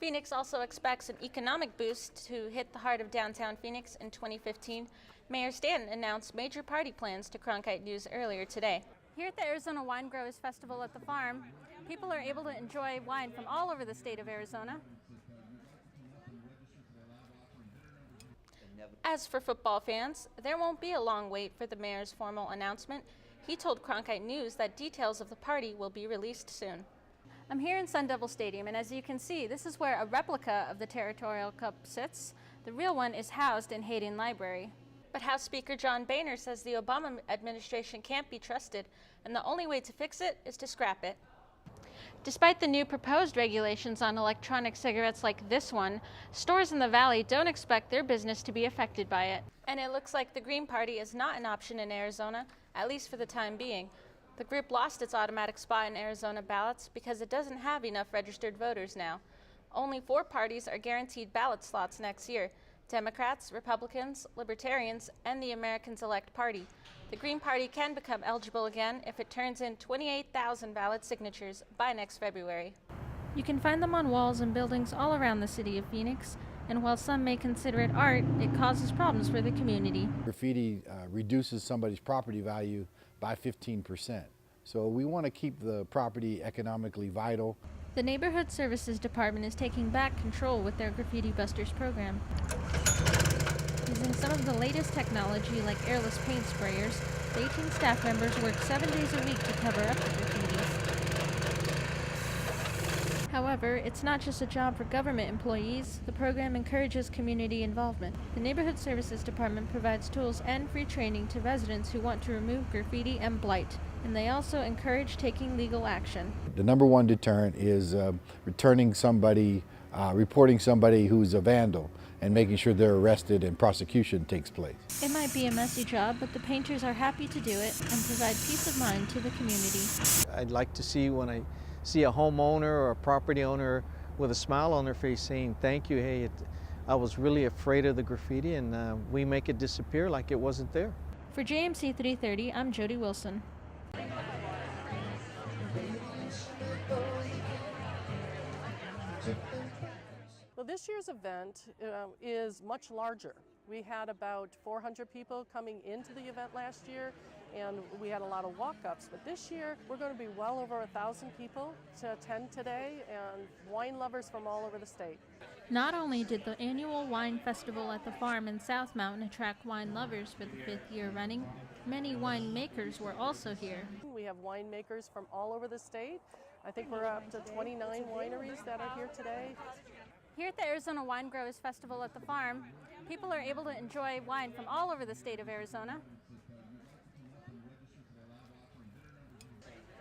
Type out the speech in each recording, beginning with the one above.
Phoenix also expects an economic boost to hit the heart of downtown Phoenix in 2015. Mayor Stanton announced major party plans to Cronkite News earlier today. Here at the Arizona Wine Growers Festival at the farm, people are able to enjoy wine from all over the state of Arizona. As for football fans, there won't be a long wait for the mayor's formal announcement. He told Cronkite News that details of the party will be released soon. I'm here in Sun Devil Stadium, and as you can see, this is where a replica of the Territorial Cup sits. The real one is housed in Hayden Library. But House Speaker John Boehner says the Obama administration can't be trusted, and the only way to fix it is to scrap it. Despite the new proposed regulations on electronic cigarettes like this one, stores in the valley don't expect their business to be affected by it. And it looks like the Green Party is not an option in Arizona, at least for the time being. The group lost its automatic spot in Arizona ballots because it doesn't have enough registered voters now. Only 4 parties are guaranteed ballot slots next year: Democrats, Republicans, Libertarians, and the Americans Elect Party. The Green Party can become eligible again if it turns in 28,000 ballot signatures by next February. You can find them on walls and buildings all around the city of Phoenix, and while some may consider it art, it causes problems for the community. Graffiti reduces somebody's property value by 15%. So we want to keep the property economically vital. The Neighborhood Services Department is taking back control with their Graffiti Busters program. Using some of the latest technology like airless paint sprayers, the 18 staff members work 7 days a week to cover up the graffitis. However, it's not just a job for government employees. The program encourages community involvement. The Neighborhood Services Department provides tools and free training to residents who want to remove graffiti and blight, and they also encourage taking legal action. The number one deterrent is reporting somebody who's a vandal and making sure they're arrested and prosecution takes place. It might be a messy job, but the painters are happy to do it and provide peace of mind to the community. I'd like to see when I see a homeowner or a property owner with a smile on their face saying, "Thank you, hey, I was really afraid of the graffiti," and we make it disappear like it wasn't there. For JMC 330, I'm Jody Wilson. Well, this year's event is much larger. We had about 400 people coming into the event last year, and we had a lot of walk-ups. But this year, we're going to be well over 1,000 people to attend today, and wine lovers from all over the state. Not only did the annual wine festival at the farm in South Mountain attract wine lovers for the 5th year running, many winemakers were also here. We have winemakers from all over the state. I think we're up to 29 wineries that are here today. Here at the Arizona Wine Growers Festival at the farm, people are able to enjoy wine from all over the state of Arizona.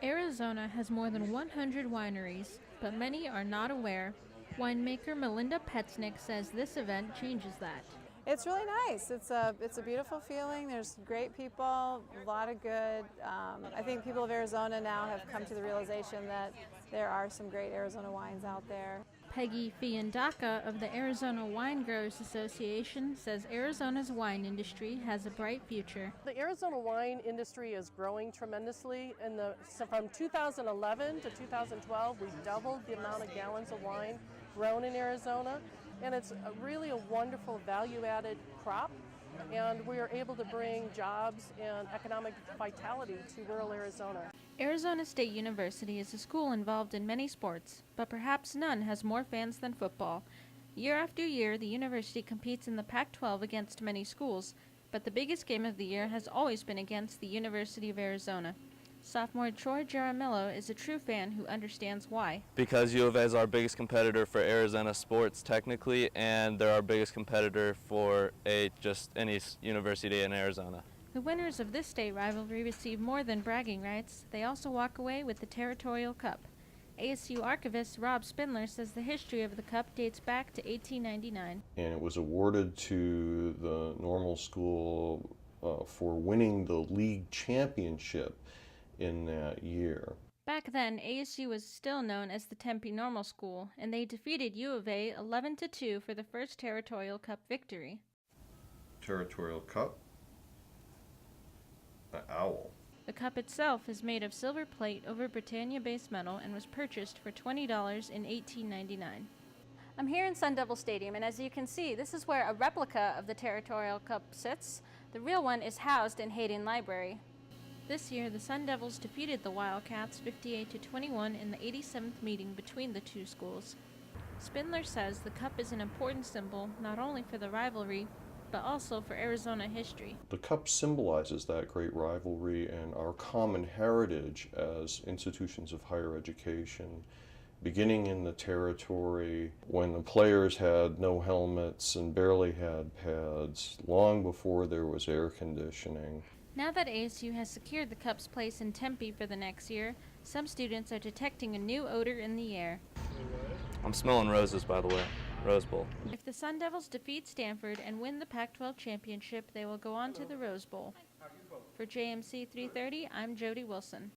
Arizona has more than 100 wineries, but many are not aware. Winemaker Melinda Petznick says this event changes that. It's really nice. It's a beautiful feeling. There's great people, a lot of good. I think people of Arizona now have come to the realization that there are some great Arizona wines out there. Peggy Fiandaca of the Arizona Wine Growers Association says Arizona's wine industry has a bright future. The Arizona wine industry is growing tremendously. So from 2011 to 2012, we doubled the amount of gallons of wine grown in Arizona. And it's really a wonderful value-added crop, and we are able to bring jobs and economic vitality to rural Arizona. Arizona State University is a school involved in many sports, but perhaps none has more fans than football. Year after year, the university competes in the Pac-12 against many schools, but the biggest game of the year has always been against the University of Arizona. Sophomore Troy Jaramillo is a true fan who understands why. Because U of A is our biggest competitor for Arizona sports technically, and they're our biggest competitor for just any university in Arizona. The winners of this state rivalry receive more than bragging rights. They also walk away with the Territorial Cup. ASU archivist Rob Spindler says the history of the cup dates back to 1899. And it was awarded to the normal school for winning the league championship in that year. Back then, ASU was still known as the Tempe Normal School, and they defeated U of A 11-2 for the first Territorial Cup victory. Territorial Cup, an owl. The cup itself is made of silver plate over Britannia base metal and was purchased for $20 in 1899. I'm here in Sun Devil Stadium, and as you can see, this is where a replica of the Territorial Cup sits. The real one is housed in Hayden Library. This year, the Sun Devils defeated the Wildcats 58-21 in the 87th meeting between the two schools. Spindler says the cup is an important symbol not only for the rivalry, but also for Arizona history. The Cup symbolizes that great rivalry and our common heritage as institutions of higher education, beginning in the territory when the players had no helmets and barely had pads, long before there was air conditioning. Now that ASU has secured the Cup's place in Tempe for the next year, some students are detecting a new odor in the air. I'm smelling roses, by the way. Rose Bowl. If the Sun Devils defeat Stanford and win the Pac-12 championship, they will go on to the Rose Bowl. For JMC 330, I'm Jody Wilson.